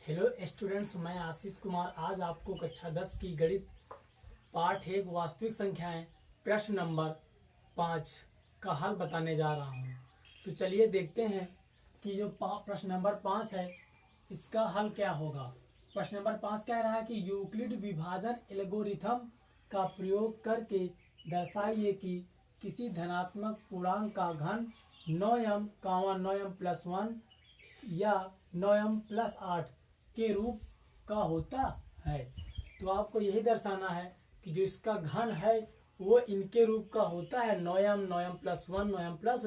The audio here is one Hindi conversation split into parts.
हेलो स्टूडेंट्स, मैं आशीष कुमार आज आपको कक्षा 10 की गणित पाठ 1 वास्तविक संख्याएं प्रश्न नंबर 5 का हल बताने जा रहा हूं। तो चलिए देखते हैं कि जो प्रश्न नंबर 5 है इसका हल क्या होगा। प्रश्न नंबर 5 कह रहा है कि यूक्लिड विभाजन एल्गोरिथम का प्रयोग करके दर्शाइए कि किसी धनात्मक पूर्णांक का घन 9m, 9m प्लस 1 या 9m प्लस 8 के रूप का होता है। तो आपको यही दर्शाना है कि जो इसका घन है वो इनके रूप का होता है, 9m, 9m plus 1, 9m plus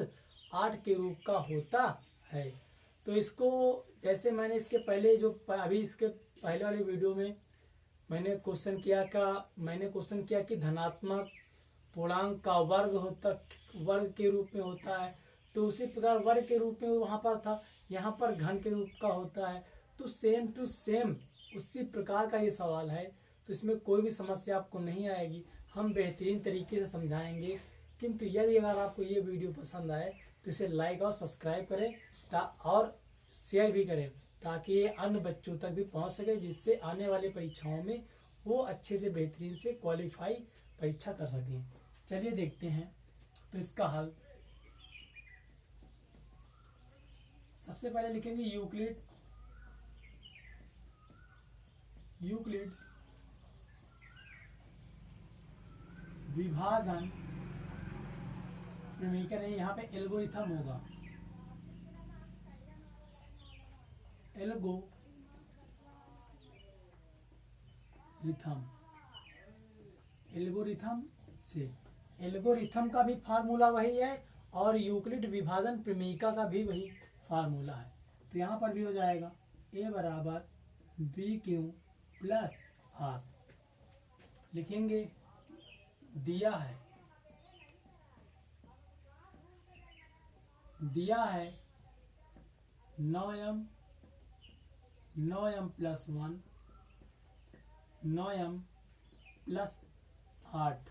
8 के रूप का होता है। तो इसको जैसे मैंने इसके पहले जो अभी इसके पहले वाले वीडियो में मैंने क्वेश्चन किया कि धनात्मक पूर्णांक का वर्ग के रूप में होता है, तो उसी प्रकार वर्ग के रूप में वहाँ पर था, यहाँ पर घन के रूप का होता है। तो सेम टू सेम उसी प्रकार का ये सवाल है, तो इसमें कोई भी समस्या आपको नहीं आएगी, हम बेहतरीन तरीके से समझाएंगे। किंतु यदि अगर आपको ये वीडियो पसंद आए तो इसे लाइक और सब्सक्राइब करें और शेयर भी करें, ताकि ये अन्य बच्चों तक भी पहुंच सके, जिससे आने वाले परीक्षाओं में वो अच्छे से बेहतरीन से क्वालिफाई परीक्षा कर सकें। चलिए देखते हैं तो इसका हल। सबसे पहले लिखेंगे यूक्लिड विभाजन प्रमेय नहीं, यहाँ पे एल्गोरिथम होगा, एल्गोरिथम से एल्गोरिथम का भी फार्मूला वही है और यूक्लिड विभाजन प्रमेयिका का भी वही फार्मूला है। तो यहाँ पर भी हो जाएगा a बराबर बी क्यू प्लस आर। लिखेंगे दिया है 9m प्लस 1, 9m प्लस 8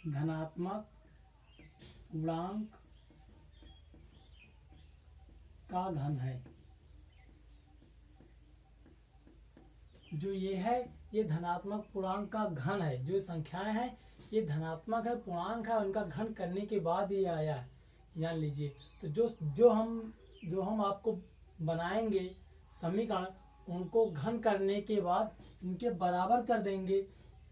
धनात्मक पूर्णांक का घन है। जो ये है ये धनात्मक पूर्णांक का घन है, जो संख्याएं हैं ये धनात्मक है, पूर्णांक है, उनका घन करने के बाद ये आया है, जान लीजिए। तो जो हम आपको बनाएंगे समीकरण, उनको घन करने के बाद इनके बराबर कर देंगे,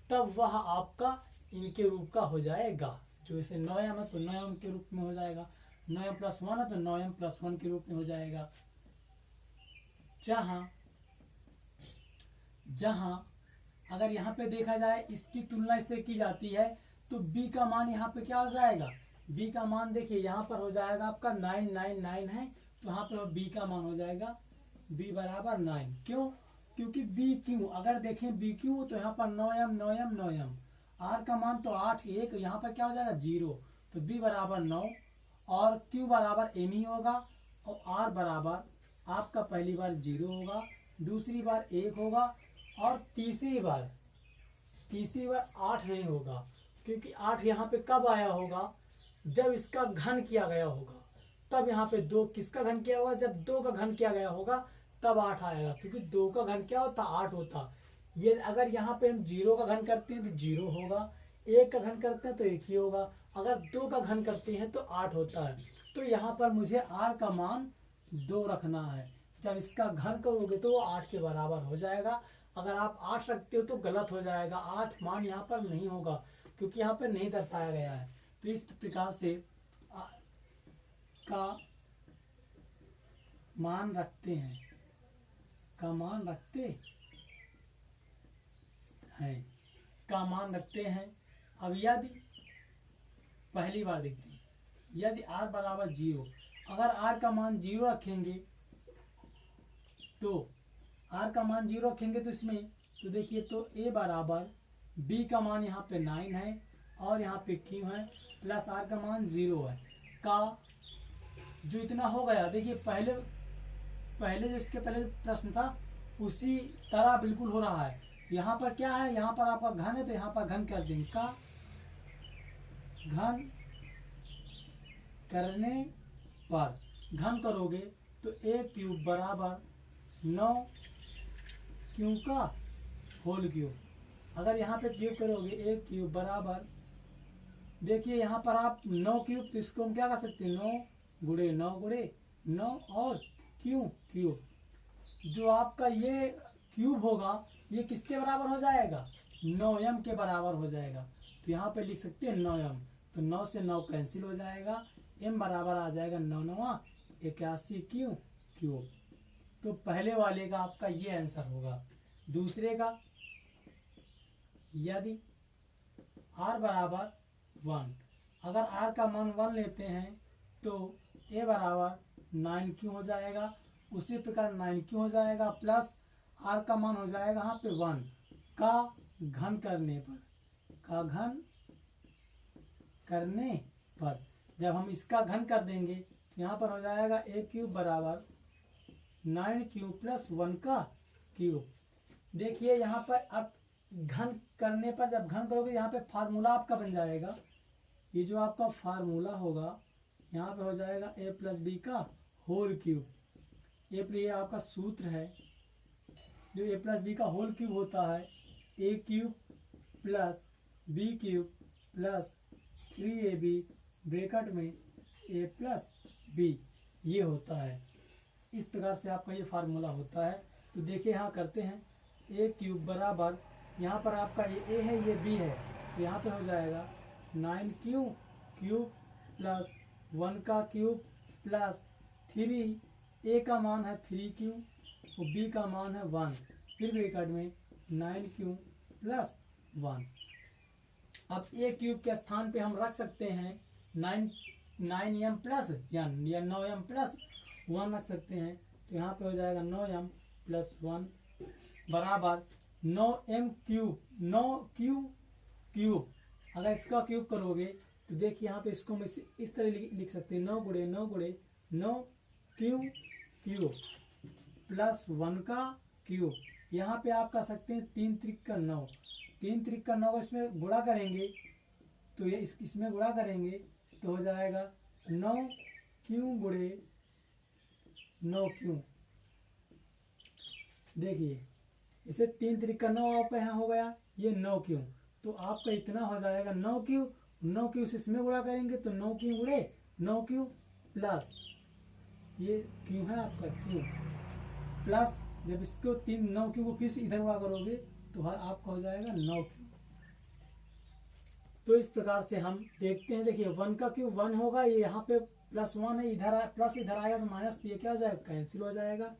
तब वह आपका इनके रूप का हो जाएगा। जो इसे 9m है तो 9m के रूप में हो जाएगा, 9m प्लस 1 है तो 9m प्लस 1 के रूप में हो जाएगा। जहां अगर यहाँ पे देखा जाए इसकी तुलना इससे की जाती है तो b का मान यहाँ पे क्या हो जाएगा, b का मान देखिए यहाँ पर हो जाएगा आपका 999 है, तो यहाँ पर b का मान हो जाएगा b बराबर 9। क्यों? क्योंकि b क्यू अगर देखें b क्यू तो यहाँ पर 9m, r का मान तो 8, 1 यहाँ पर क्या हो जाएगा 0, तो b बराबर 9 और q बराबर m ही होगा और r बराबर आपका पहली बार 0 होगा, दूसरी बार 1 होगा और तीसरी बार 8 नहीं होगा, क्योंकि 8 यहाँ पे कब आया होगा, जब इसका घन किया गया होगा, तब यहाँ पे 2 किसका घन किया होगा, जब 2 का घन किया गया होगा तब 8 आएगा, क्योंकि 2 का घन क्या होता 8 होता। ये अगर यहाँ पे हम 0 का घन करते हैं तो 0 होगा, 1 का घन करते हैं तो 1 ही होगा, अगर 2 का घन करते हैं तो 8 होता है। तो यहाँ पर मुझे r का मान 2 रखना है, जब इसका घन करोगे तो वो 8 के बराबर हो जाएगा। अगर आप 8 रखते हो तो गलत हो जाएगा, 8 मान यहाँ पर नहीं होगा क्योंकि यहाँ पर नहीं दर्शाया गया है। तो इस प्रकार से का मान रखते हैं। अब यदि पहली बार देखते हैं, यदि r बराबर 0, अगर r का मान 0 रखेंगे तो इसमें तो देखिए तो a बराबर b का मान यहाँ पे 9 है और यहाँ पे q है प्लस r का मान 0 है, का जो इतना हो गया। देखिए पहले जो इसके पहले प्रश्न था उसी तरह बिल्कुल हो रहा है। यहाँ पर क्या है, यहाँ पर आपका घन है तो यहाँ पर घन कर देंगे, का घन करने पर घन करोगे तो ए क्यूब बराबर 9 क्यू का होल क्यूब। अगर यहाँ पे क्यूब करोगे ए क्यूब बराबर, देखिए यहाँ पर आप 9 क्यूब, तो इसको हम क्या कर सकते हैं 9 गुणे 9 और क्यूब। जो आपका ये क्यूब होगा ये किसके बराबर हो जाएगा 9m के बराबर हो जाएगा। तो यहाँ पे लिख सकते हैं 9m, तो 9 से 9 कैंसिल हो जाएगा, m बराबर आ जाएगा 9 9 81 क्यूब। तो पहले वाले का आपका ये आंसर होगा। दूसरे का, यदि r बराबर 1, अगर r का मान 1 लेते हैं तो a बराबर 9q हो जाएगा। उसी प्रकार 9q हो जाएगा प्लस r का मान हो जाएगा यहाँ पे 1 का घन करने पर, जब हम इसका घन कर देंगे तो यहाँ पर हो जाएगा a क्यूब बराबर 9q प्लस 1 का क्यूब। देखिए यहाँ पर अब घन करने पर, जब घन करोगे यहाँ पे फार्मूला आपका बन जाएगा। ये जो आपका फार्मूला होगा यहाँ पे हो जाएगा a प्लस बी का होल क्यूब। ये आपका सूत्र है, जो a प्लस बी का होल क्यूब होता है a cube plus B cube plus 3ab bracket में a प्लस बी, ये होता है। इस प्रकार से आपका ये फार्मूला होता है। तो देखिए यहाँ करते हैं, a क्यूब बराबर, यहाँ पर आपका ये a है ये b है, तो यहाँ पे हो जाएगा 9q क्यूब प्लस 1 का क्यूब प्लस 3, a का मान है 3q और b का मान है 1, फिर ब्रैकेट में 9q प्लस 1। अब a क्यूब के स्थान पे हम रख सकते हैं 9m प्लस या 9m प्लस 1 रख सकते हैं। तो यहाँ पे हो जाएगा 9m प्लस 1 बराबर 9m क्यूब। अगर इसका क्यूब करोगे तो देखिए यहाँ पे इसको हम इस तरह लिख सकते हैं 9 गुणे 9 क्यूब प्लस 1 का क्यूब। यहाँ पे आप कर सकते हैं 3 त्रिक का 9, 3 त्रिक का 9 इसमें गुणा करेंगे तो ये इसमें गुणा करेंगे तो हो जाएगा 9 क्यू गुणे 9 क्यू। देखिए इसे 3 त्रिक का 9 आपका यहाँ हो गया, ये 9 क्यू, तो आपका इतना हो जाएगा 9 क्यू से इसमें गुणा करेंगे तो 9 क्यू गुणे 9 क्यू प्लस ये क्यू है आपका क्यू प्लस, जब इसको 9 क्यू को फिर से इधर गुणा करोगे तो आपका हो जाएगा 9 क्यू। तो इस प्रकार से हम देखते हैं। देखिए 1 का क्यूब 1 होगा, ये यहाँ पे प्लस 1 है, इधर प्लस इधर आएगा तो माइनस, ये क्या हो जाएगा कैंसिल हो जाएगा।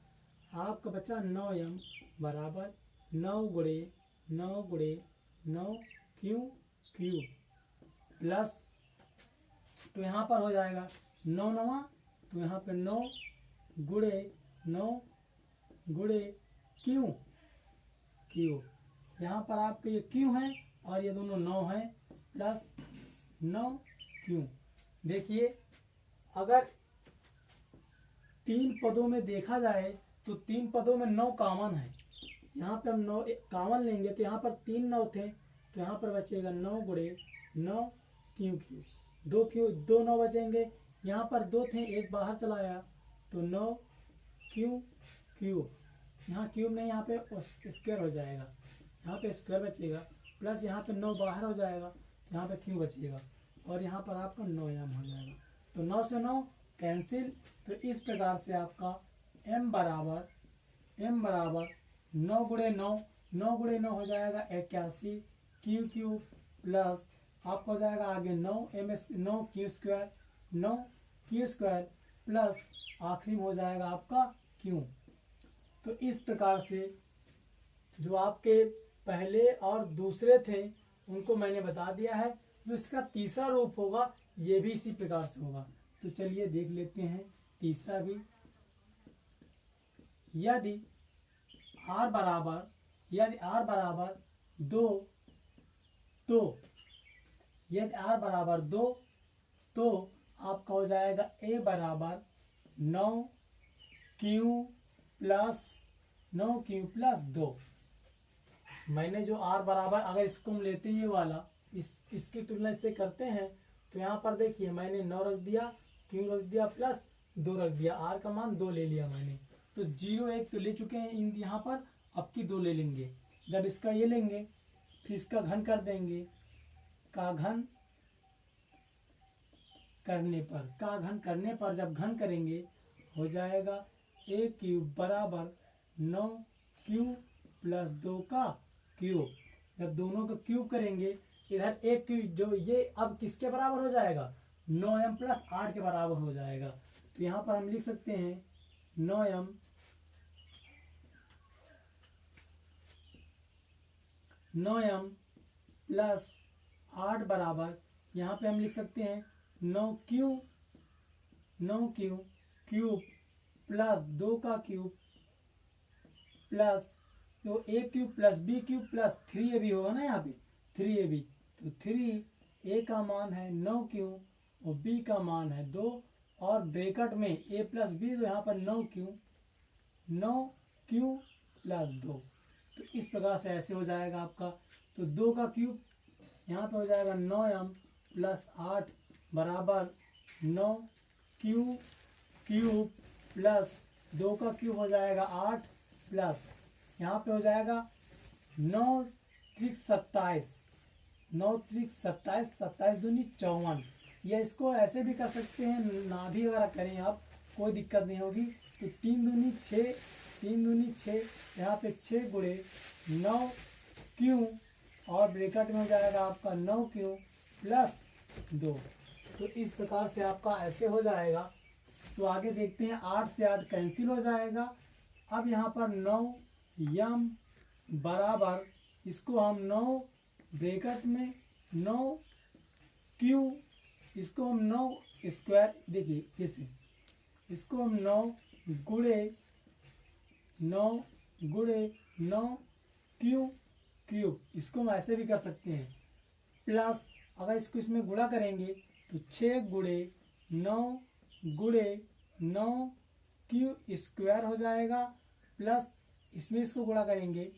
आपका बच्चा 9m बराबर 9 गुणे 9 क्यू प्लस, तो यहाँ पर हो जाएगा 9 9, तो यहाँ पे 9 गुणे क्यू। यहाँ पर आपके ये क्यू है और ये दोनों 9 है प्लस 9 क्यू। देखिए अगर 3 पदों में देखा जाए तो 3 पदों में 9 कॉमन है। यहाँ पे हम 9 कॉमन लेंगे तो यहाँ पर 3 9 थे, तो यहाँ पर बचेगा 9 गुणे 9 क्यू, 2 9 बचेंगे। यहाँ पर 2 थे, एक बाहर चला आया तो 9 क्यू, यहाँ क्यूब नहीं, यहाँ पे स्क्वायर हो जाएगा, यहाँ पे स्क्वायर बचेगा प्लस यहाँ पे 9 बाहर हो जाएगा, यहाँ पे क्यू बचेगा और यहाँ पर आपका 9m हो जाएगा। तो 9 से 9 कैंसिल। तो इस प्रकार से आपका m बराबर 9 गुणे 9 हो जाएगा 81 क्यू प्लस आपका हो जाएगा आगे 9 क्यू स्क्वायर प्लस आखिरी में हो जाएगा आपका क्यू। तो इस प्रकार से जो आपके पहले और दूसरे थे उनको मैंने बता दिया है। जो इसका तीसरा रूप होगा ये भी इसी प्रकार से होगा। तो चलिए देख लेते हैं तीसरा भी। यदि r बराबर 2 तो आपका हो जाएगा a बराबर 9 क्यू प्लस 2। मैंने जो r बराबर, अगर इसको हम लेते हैं ये वाला, इसकी तुलना इससे करते हैं तो यहाँ पर देखिए मैंने 9 रख दिया, क्यू रख दिया प्लस 2 रख दिया, r का मान 2 ले लिया मैंने। तो 0 1 तो ले चुके हैं इन यहाँ पर, अब की 2 ले लेंगे। जब इसका ये लेंगे फिर इसका घन कर देंगे, का घन करने पर जब घन करेंगे हो जाएगा a क्यूब बराबर 9q प्लस 2 का क्यूब। जब दोनों का क्यूब करेंगे इधर एक क्यूब, जो ये अब किसके बराबर हो जाएगा, 9m प्लस 8 के बराबर हो जाएगा। तो यहाँ पर हम लिख सकते हैं 9m प्लस 8 बराबर, यहाँ पे हम लिख सकते हैं 9q क्यूब प्लस 2 का क्यूब प्लस तो a cube plus b cube plus 3ab होगा ना, यहाँ पे 3ab। तो 3a का मान है 9q और b का मान है 2, और ब्रैकेट में a प्लस b, तो यहाँ पर 9q प्लस 2। तो इस प्रकार से ऐसे हो जाएगा आपका। तो 2 का क्यूब यहाँ पे हो जाएगा 9m प्लस 8 बराबर 9q क्यूब प्लस 2 का क्यूब हो जाएगा 8 प्लस यहाँ पे हो जाएगा 9 त्रिक 27, 9 त्रिक 27, 27 दूनी 54। या इसको ऐसे भी कर सकते हैं, ना भी अगर करें आप कोई दिक्कत नहीं होगी। तो 3 दूनी 6, 3 दूनी 6, यहाँ पे 6 गुणे 9q और ब्रैकेट में हो जाएगा आपका 9q प्लस 2। तो इस प्रकार से आपका ऐसे हो जाएगा। तो आगे देखते हैं, 8 से 8 कैंसिल हो जाएगा। अब यहाँ पर 9m बराबर, इसको हम 9 ब्रैकेट में 9q, इसको हम 9 स्क्वायर, देखिए कैसे, इसको हम 9 गुणे 9q क्यूब, इसको हम ऐसे भी कर सकते हैं। प्लस अगर इसको इसमें गुणा करेंगे तो 6 गुणे 9q स्क्वायर हो जाएगा, प्लस इसमें इसको गुणा करेंगे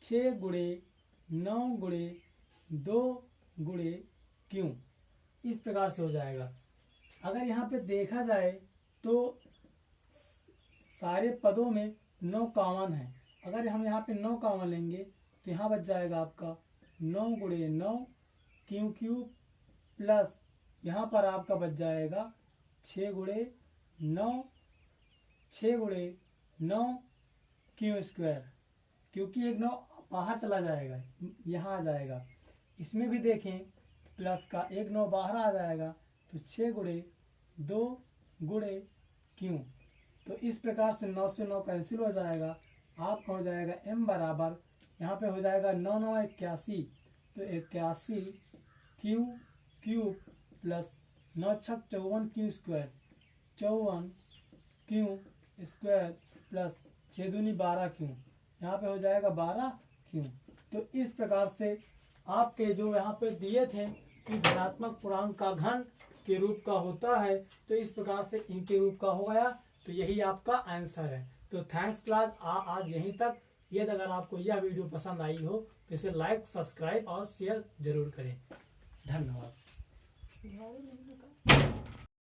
6 गुणे 9 गुणे 2 गुणे q। इस प्रकार से हो जाएगा। अगर यहाँ पे देखा जाए तो सारे पदों में 9 कॉमन है। अगर हम यहाँ पे 9 कॉमन लेंगे तो यहाँ बच जाएगा आपका 9 गुणे 9 q क्यूब प्लस यहाँ पर आपका बच जाएगा 6 गुणे 9 q स्क्वायर, क्योंकि एक 9 बाहर चला जाएगा, यहाँ आ जाएगा। इसमें भी देखें प्लस का एक 9 बाहर आ जाएगा, तो 6 गुणे 2 गुणे q। तो इस प्रकार से 9 से 9 कैंसिल हो जाएगा। आपका हो जाएगा m बराबर, यहाँ पे हो जाएगा 9 9 81, तो 81 q cube plus 9 6 54 q square, 54 q square plus 6 दूनी 12 q, यहाँ पे हो जाएगा 12 q। तो इस प्रकार से आपके जो यहाँ पे दिए थे कि धनात्मक पूर्णांक का घन के रूप का होता है, तो इस प्रकार से इनके रूप का हो गया। तो यही आपका आंसर है। तो थैंक्स क्लास, आज यहीं तक। यदि अगर आपको यह वीडियो पसंद आई हो तो इसे लाइक, सब्सक्राइब और शेयर जरूर करें। धन्यवाद।